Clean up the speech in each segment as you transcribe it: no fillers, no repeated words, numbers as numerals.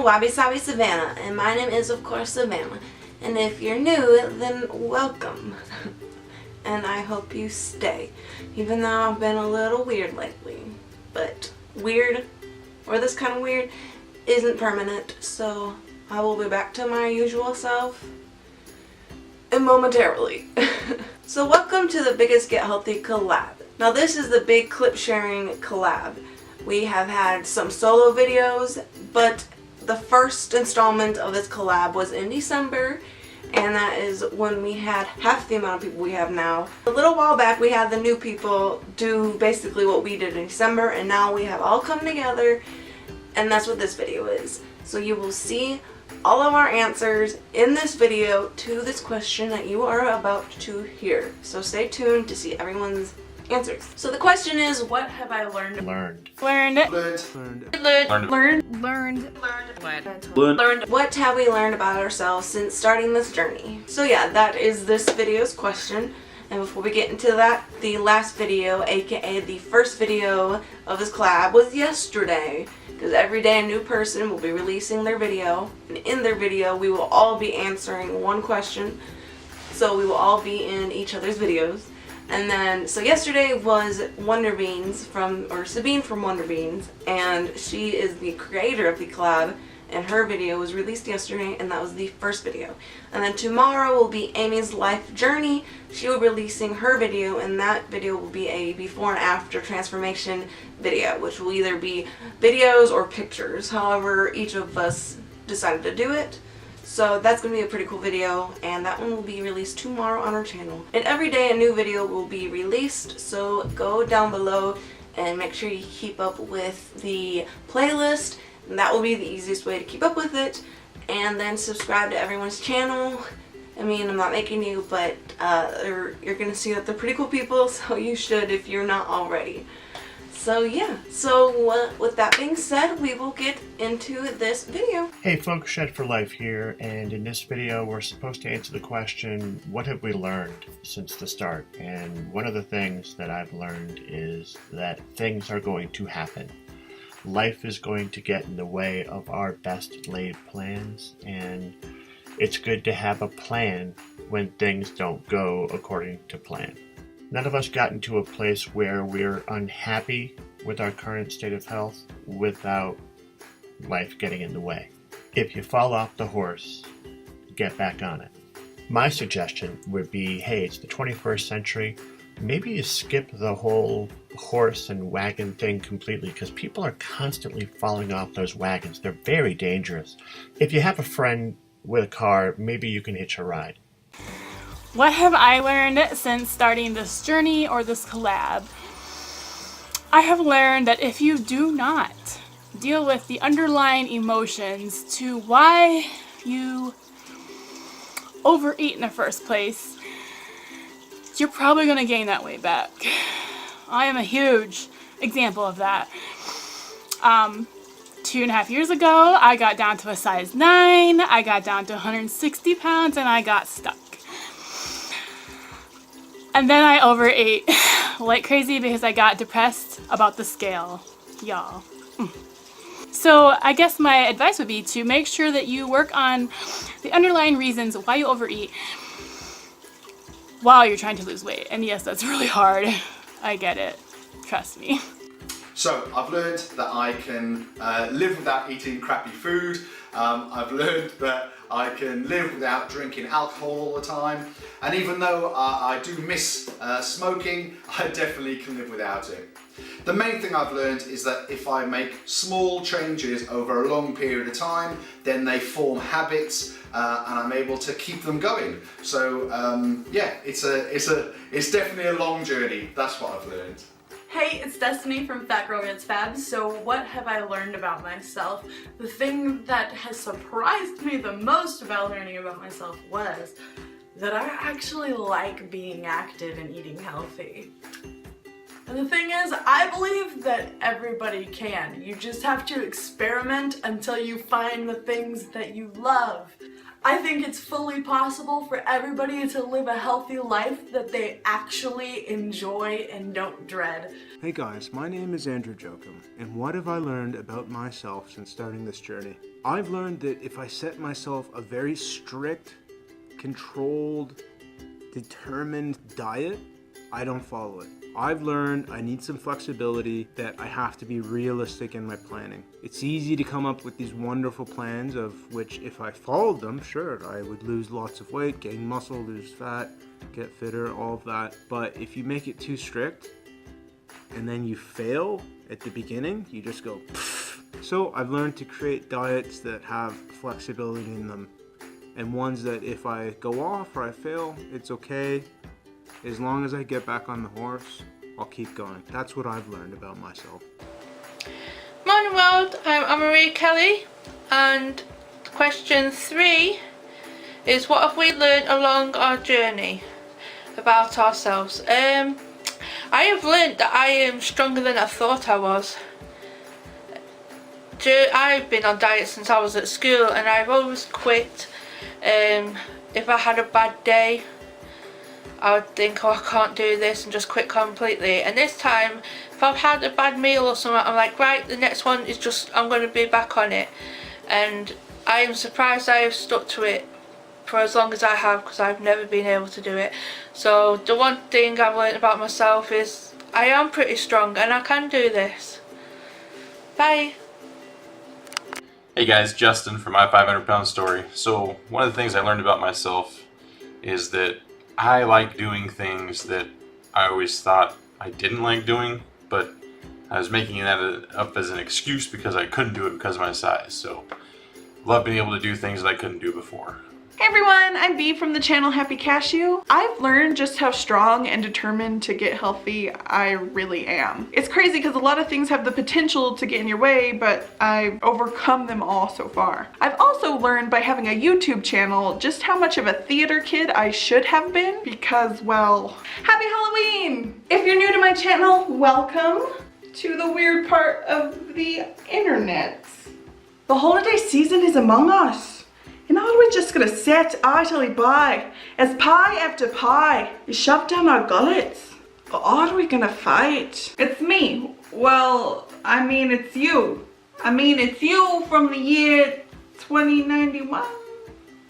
wabisabisavannah, and my name is of course Savannah. And if you're new, then welcome. And I hope you stay, even though I've been a little weird lately. But weird, or this kind of weird, isn't permanent, so I will be back to my usual self momentarily. So welcome to the biggest Get Healthy collab. Now this is the big clip sharing collab. We have had some solo videos, but the first installment of this collab was in December, and that is when we had half the amount of people we have now. A little while back we had the new people do basically what we did in December, and now we have all come together, and that's what this video is. So you will see all of our answers in this video to this question that you are about to hear. So stay tuned to see everyone's answers. So the question is, what have I learned? What have we learned about ourselves since starting this journey? So yeah, that is this video's question. And before we get into that, the last video, aka the first video of this collab, was yesterday. Because every day a new person will be releasing their video, and in their video we will all be answering one question. So we will all be in each other's videos. And then, so yesterday was Wonderbene's Sabine from Wonderbene's, and she is the creator of the collab, and her video was released yesterday, and that was the first video. And then tomorrow will be Amy's life journey. She will be releasing her video, and that video will be a before and after transformation video, which will either be videos or pictures, however each of us decided to do it. So that's going to be a pretty cool video, and that one will be released tomorrow on our channel. And every day a new video will be released, so go down below and make sure you keep up with the playlist, and that will be the easiest way to keep up with it. And then subscribe to everyone's channel. I mean, I'm not making you, but you're going to see that they're pretty cool people, so you should if you're not already. So yeah, so with that being said, we will get into this video. Hey folks, Shed for Life here, and in this video we're supposed to answer the question, what have we learned since the start? And one of the things that I've learned is that things are going to happen. Life is going to get in the way of our best laid plans, and it's good to have a plan when things don't go according to plan. None of us got into a place where we're unhappy with our current state of health without life getting in the way. If you fall off the horse, get back on it. My suggestion would be, hey, it's the 21st century. Maybe you skip the whole horse and wagon thing completely, because people are constantly falling off those wagons. They're very dangerous. If you have a friend with a car, maybe you can hitch a ride. What have I learned since starting this journey or this collab? I have learned that if you do not deal with the underlying emotions to why you overeat in the first place, you're probably going to gain that weight back. I am a huge example of that. 2.5 years ago, I got down to a size 9, I got down to 160 pounds, and I got stuck. And then I overate like crazy because I got depressed about the scale, y'all. So I guess my advice would be to make sure that you work on the underlying reasons why you overeat while you're trying to lose weight. And yes, that's really hard. I get it. Trust me. So I've learned that I can live without eating crappy food. I've learned that I can live without drinking alcohol all the time. And even though I do miss smoking, I definitely can live without it. The main thing I've learned is that if I make small changes over a long period of time, then they form habits, and I'm able to keep them going. So yeah, it's definitely a long journey. That's what I've learned. Hey, it's Destiny from Girl Gets Fab. So what have I learned about myself? The thing that has surprised me the most about learning about myself was that I actually like being active and eating healthy. And the thing is, I believe that everybody can. You just have to experiment until you find the things that you love. I think it's fully possible for everybody to live a healthy life that they actually enjoy and don't dread. Hey guys, my name is Andrew Joakim, and what have I learned about myself since starting this journey? I've learned that if I set myself a very strict, controlled, determined diet, I don't follow it. I've learned I need some flexibility, that I have to be realistic in my planning. It's easy to come up with these wonderful plans of which if I followed them, sure, I would lose lots of weight, gain muscle, lose fat, get fitter, all of that. But if you make it too strict and then you fail at the beginning, you just go pfft. So I've learned to create diets that have flexibility in them, and ones that if I go off or I fail, it's okay. As long as I get back on the horse, I'll keep going. That's what I've learned about myself. Morning world, I'm Annemarie Kelley, and question 3 is what have we learned along our journey about ourselves? I have learned that I am stronger than I thought I was. I've been on diet since I was at school, and I've always quit. If I had a bad day, I would think, oh, I can't do this, and just quit completely. And this time, if I've had a bad meal or something, I'm like, right, the next one is just, I'm going to be back on it. And I am surprised I have stuck to it for as long as I have, because I've never been able to do it. So the one thing I've learned about myself is I am pretty strong and I can do this. Bye. Hey guys, Justin from My 500 Pound Story. So one of the things I learned about myself is that I like doing things that I always thought I didn't like doing, but I was making that up as an excuse because I couldn't do it because of my size. So love being able to do things that I couldn't do before. Hey everyone, I'm Bee from the channel Happy Cashew. I've learned just how strong and determined to get healthy I really am. It's crazy because a lot of things have the potential to get in your way, but I've overcome them all so far. I've also learned by having a YouTube channel just how much of a theater kid I should have been because, well, happy Halloween! If you're new to my channel, welcome to the weird part of the internet. The holiday season is among us. And are we just gonna sit idly by as pie after pie is shoved down our gullets? Or are we gonna fight? It's me. Well, I mean it's you. It's you from the year 2091.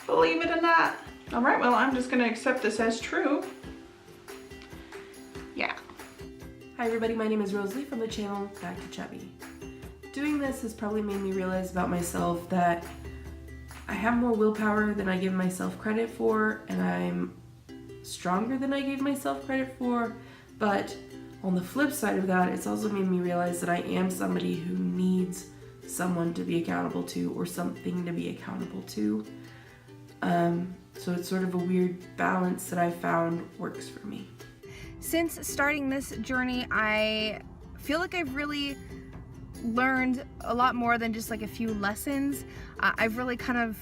Believe it or not. Alright, well I'm just gonna accept this as true. Yeah. Hi everybody, my name is Rosalie from the channel Back to Chubby. Doing this has probably made me realize about myself that I have more willpower than I give myself credit for, and I'm stronger than I gave myself credit for, but on the flip side of that, it's also made me realize that I am somebody who needs someone to be accountable to or something to be accountable to. So it's sort of a weird balance that I found works for me. Since starting this journey, I feel like I've really learned a lot more than just like a few lessons. I've really kind of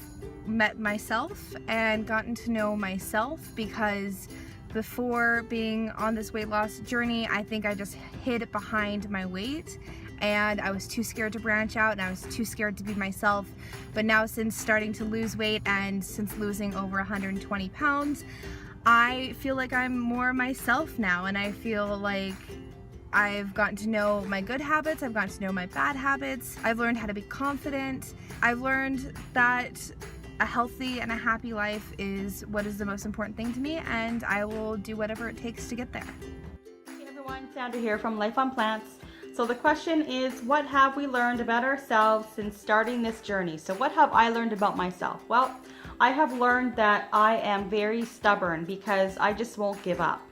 met myself and gotten to know myself, because before being on this weight loss journey, I think I just hid behind my weight and I was too scared to branch out and I was too scared to be myself. But now, since starting to lose weight and since losing over 120 pounds, I feel like I'm more myself now, and I feel like I've gotten to know my good habits, I've gotten to know my bad habits, I've learned how to be confident, I've learned that a healthy and a happy life is what is the most important thing to me, and I will do whatever it takes to get there. Hey everyone, Sandra here from Life on Plants. So the question is, what have we learned about ourselves since starting this journey? So what have I learned about myself? Well, I have learned that I am very stubborn because I just won't give up.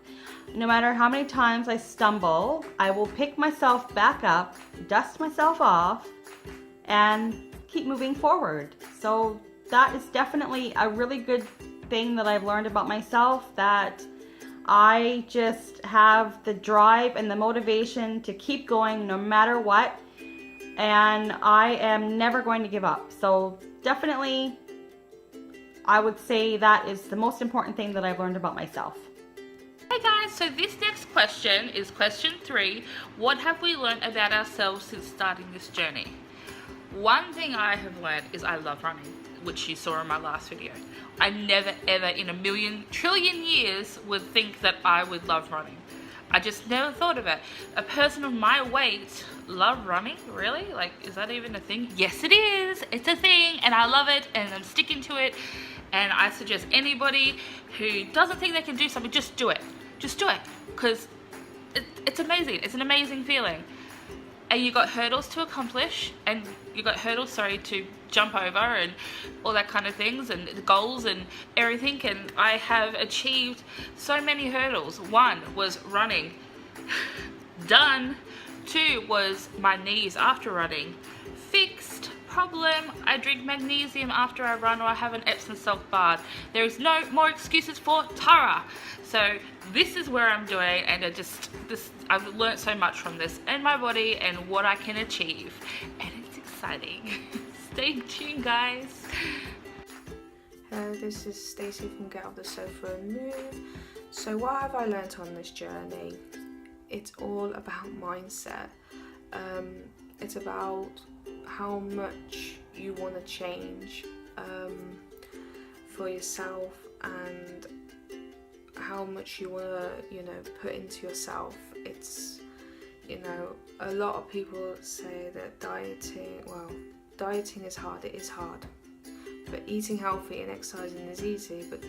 No matter how many times I stumble, I will pick myself back up, dust myself off, and keep moving forward. So that is definitely a really good thing that I've learned about myself, that I just have the drive and the motivation to keep going no matter what, and I am never going to give up. So definitely, I would say that is the most important thing that I've learned about myself. Hey guys, so this next question is question 3. What have we learned about ourselves since starting this journey? One thing I have learned is I love running, which you saw in my last video. I never ever in a million trillion years would think that I would love running. I just never thought of it. A person of my weight love running? Really? Like, is that even a thing? Yes, it is. It's a thing, and I love it, and I'm sticking to it. And I suggest anybody who doesn't think they can do something, just do it. Just do it, because it's amazing. It's an amazing feeling. And you got hurdles to accomplish, and you got hurdles, to jump over, and all that kind of things, and the goals and everything. And I have achieved so many hurdles. 1 was running. Done. 2 was my knees after running. Fixed. Problem, I drink magnesium after I run, or I have an Epsom salt bath. There is no more excuses for Tara. So this is where I'm doing, and I've learned so much from this and my body and what I can achieve, and it's exciting. Stay tuned, guys. Hello, this is Stacey from GetOffTheSofaAndMove. So what have I learnt on this journey? It's all about mindset. It's about how much you want to change for yourself, and how much you want to, put into yourself. It's, a lot of people say that dieting is hard. It is hard. But eating healthy and exercising is easy. But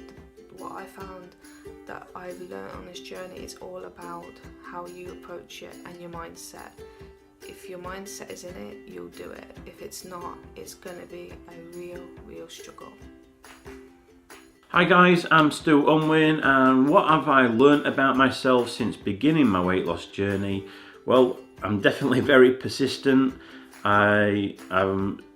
what I found that I've learned on this journey is all about how you approach it and your mindset. If your mindset is in it, you'll do it. If it's not, it's gonna be a real struggle. Hi guys, I'm still Unwin, and what have I learnt about myself since beginning my weight loss journey? Well, I'm definitely very persistent. I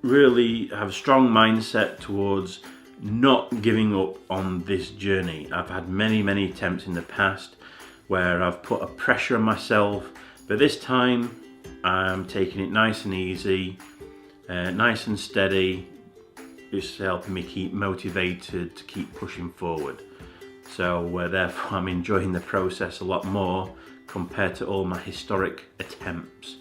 really have a strong mindset towards not giving up on this journey. I've had many attempts in the past where I've put a pressure on myself, but this time I'm taking it nice and easy, nice and steady. It's helping me keep motivated to keep pushing forward. So therefore I'm enjoying the process a lot more compared to all my historic attempts.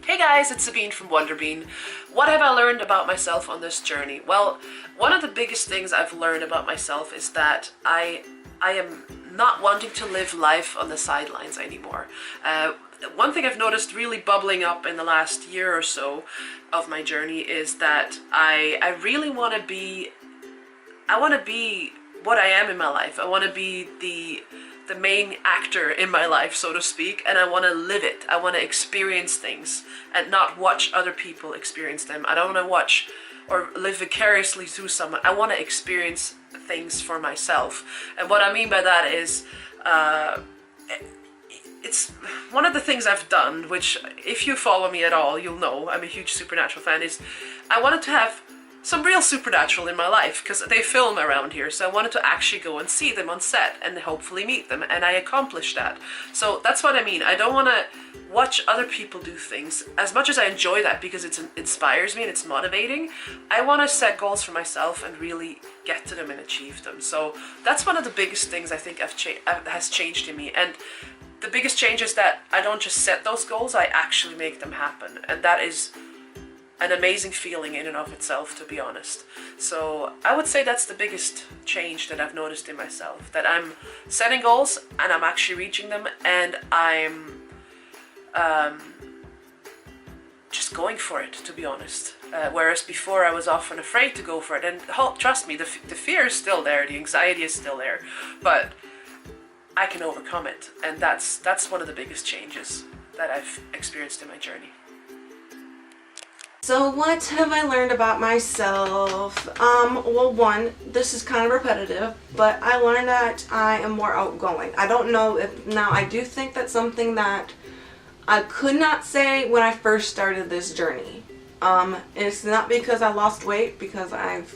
Hey guys, it's Sabine from Wonderbene. What have I learned about myself on this journey? Well, one of the biggest things I've learned about myself is that I am not wanting to live life on the sidelines anymore. One thing I've noticed really bubbling up in the last year or so of my journey is that I really want to be what I am in my life. I want to be the main actor in my life, so to speak, and I want to live it. I want to experience things and not watch other people experience them. I don't want to watch or live vicariously through someone. I want to experience things for myself. And what I mean by that is it's one of the things I've done, which if you follow me at all, you'll know I'm a huge supernatural fan, is I wanted to have some real supernatural in my life, because they film around here, so I wanted to actually go and see them on set and hopefully meet them, and I accomplished that. So that's what I mean. I don't want to watch other people do things. As much as I enjoy that because it inspires me and it's motivating, I want to set goals for myself and really get to them and achieve them. So that's one of the biggest things I think has changed in me. And the biggest change is that I don't just set those goals, I actually make them happen. And that is an amazing feeling in and of itself, to be honest. So I would say that's the biggest change that I've noticed in myself, that I'm setting goals and I'm actually reaching them, and I'm just going for it, to be honest. Whereas before I was often afraid to go for it, and trust me, the fear is still there, the anxiety is still there, but I can overcome it, and that's one of the biggest changes that I've experienced in my journey. So what have I learned about myself? Well, one, this is kind of repetitive, but I learned that I am more outgoing. I don't know if, now I do think that's something that I could not say when I first started this journey. It's not because I lost weight, because I've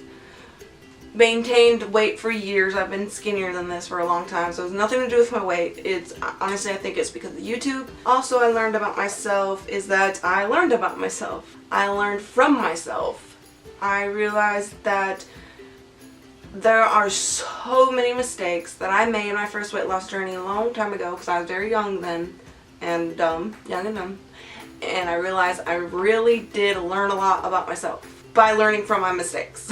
maintained weight for years. I've been skinnier than this for a long time, so it's nothing to do with my weight. It's honestly, I think it's because of YouTube. Also, I learned about myself is that I learned about myself. I learned from myself. I realized that There are so many mistakes that I made in my first weight loss journey a long time ago because I was very young then and dumb, young and dumb. And I realized I really did learn a lot about myself by learning from my mistakes.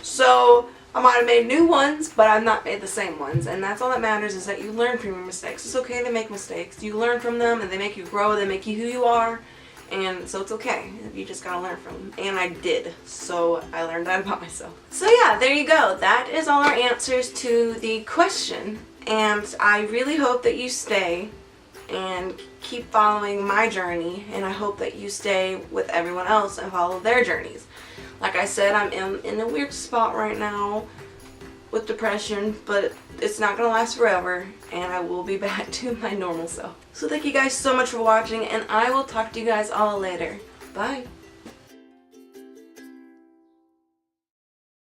So I might have made new ones, but I've not made the same ones. And that's all that matters, is that you learn from your mistakes. It's okay to make mistakes. You learn from them and they make you grow, they make you who you are. And so it's okay. You just gotta learn from them. And I did. So I learned that about myself. So yeah, there you go. That is all our answers to the question. And I really hope that you stay and keep following my journey. And I hope that you stay with everyone else and follow their journeys. Like I said, I'm in a weird spot right now with depression, but it's not gonna last forever, and I will be back to my normal self. So thank you guys so much for watching, and I will talk to you guys all later. Bye.